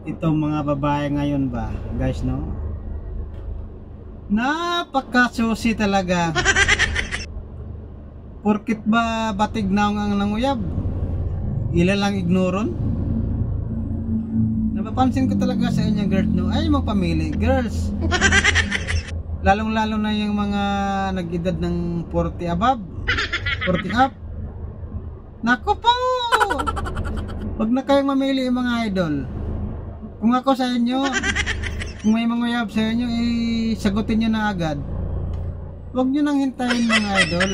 Itong mga babae ngayon ba, guys, no? Napaka-susi talaga. Porkit ba batig na ang nanguyab, ilalang ignoron. Napapansin ko talaga sa inyo, girls, no? Ay, magpamili, girls. Lalong-lalo na yung mga nag-edad ng 40 above, 40 up. Naku po! Huwag na kayong mamili, mga idol. Kung ako sa inyo, kung may manguyab sa inyo, sagutin nyo na agad. Huwag nyo nang hintayin, mga idol,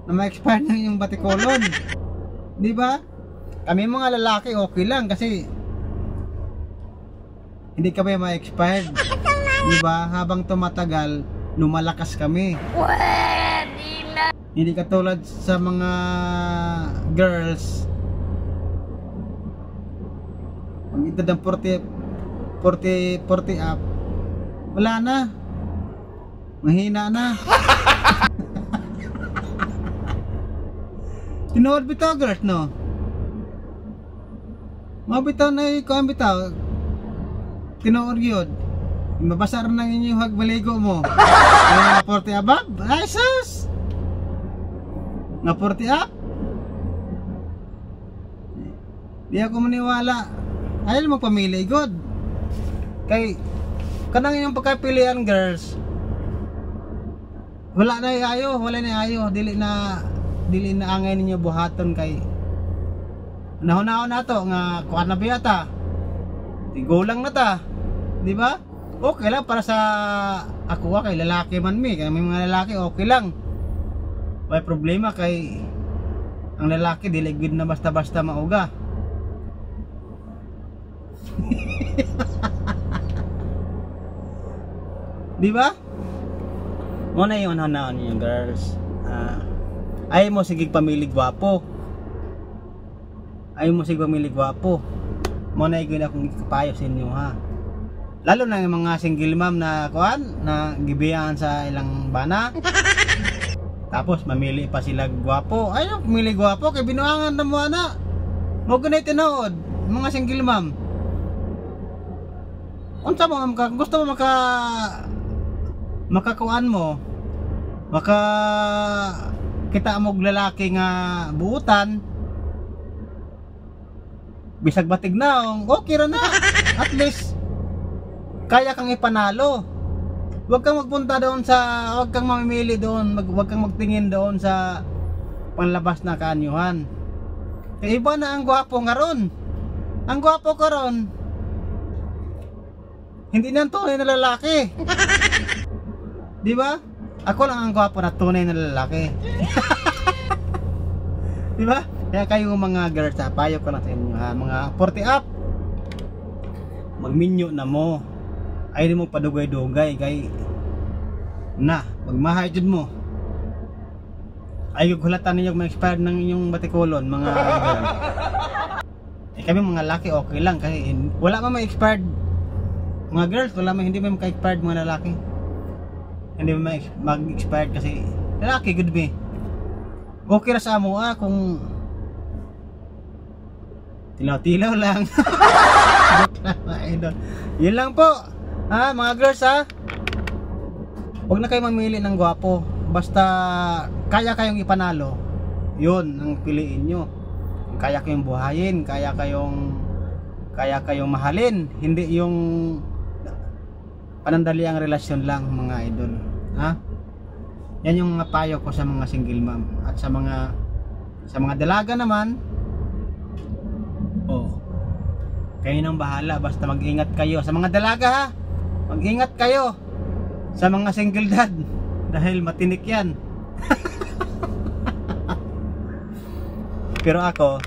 na ma-expire na yung batikolon. Diba? Kami mga lalaki okay lang kasi hindi kami ma-expired. Diba? Habang tumatagal, lumalakas kami. Hindi katulad sa mga girls, ang edad ng 40 up, wala na, mahina na. Tinuod bitaw, girls, no? Mabitaw na ikaw, bitaw. Tinuod yun. Mabasar na yung hagbaligo mo. Mga 40 above? Ay, sus! Nga 40 up? Di ako maniwala. Ayaw mo pamili, good. Kay kanang yung pagkapilian, girls, wala na ayo, wala na ayo. Dili na angay ninyo buhaton kay nahon-nahon na to nga kuan na biyata. Tigo lang na ta. Di ba? Okay lang para sa ako, kay lalaki man mi, kay may mga lalaki okay lang. May problema kay ang lalaki dili gud na basta-basta mauga. Di ba? Muna yung hanaon niyo, girls. Ay mo sige pamili gwapo. Ay mo sige pamili gwapo. Muna yung akong ikapayo sa inyo, ha. Lalo na yung mga single mom na kuan na gibiyahan sa ilang bana. Tapos mamili pa sila gwapo. Ay, pamili gwapo kay binuangan na mo ana. Mo ganay tinuod, mga single mom. Unsa mo gusto mo makakuan mo, kita mo lalaki nga buutan, bisag batig na, okay ra na. At least kaya kang ipanalo. Huwag kang magpunta doon sa, huwag kang mamimili doon, huwag kang magtingin doon sa panlabas na kaanyuhan. Kaya iba na ang gwapo nga ron. Ang gwapo ka ron, hindi na tunay na lalaki. Di ba? Ako lang ang gwapo na tunay na lalaki. Di ba? Kaya kayo mga girls, payo ko lang sa inyo, ha, mga 40 up, magminyo na mo. Ay mo padugay-dugay kay na magmahay jud mo. Ay hulatan ninyo ma-expired ng inyong batikolon, mga girl. Kami mga lalaki okay lang kasi wala man ma-expired. Mga girls, wala man, hindi man maka-expired mga lalaki. Hindi man mag-expired kasi lalaki good be. Okay ra sa amo kung tilaw-tilaw lang. Yun lang po. Ha, mga girls, ha. Huwag na kayo mamili ng gwapo. Basta kaya kayong ipanalo, yun ang piliin nyo. Kaya kayong buhayin, kaya kayong mahalin, hindi yung panandaliang relasyon lang, mga idol, ha? Yan yung mga payo ko sa mga single mom. At sa mga dalaga naman, kayo nang bahala, basta mag-ingat kayo sa mga dalaga, ha. Mag-ingat kayo sa mga single dad dahil matinik yan. Pero ako,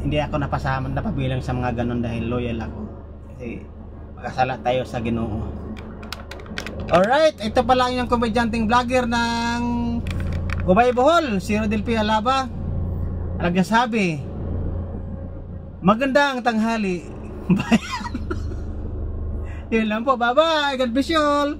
hindi ako napabilang sa mga ganon dahil loyal ako. Kasi magkasala tayo sa Ginoo. Alright, ito pala yung komedyanting vlogger ng Gubay Bohol, si Rodel P. Alaba. Nagsasabi, magandang tanghali. Bye. Yun lang po, bye bye, God bless you all.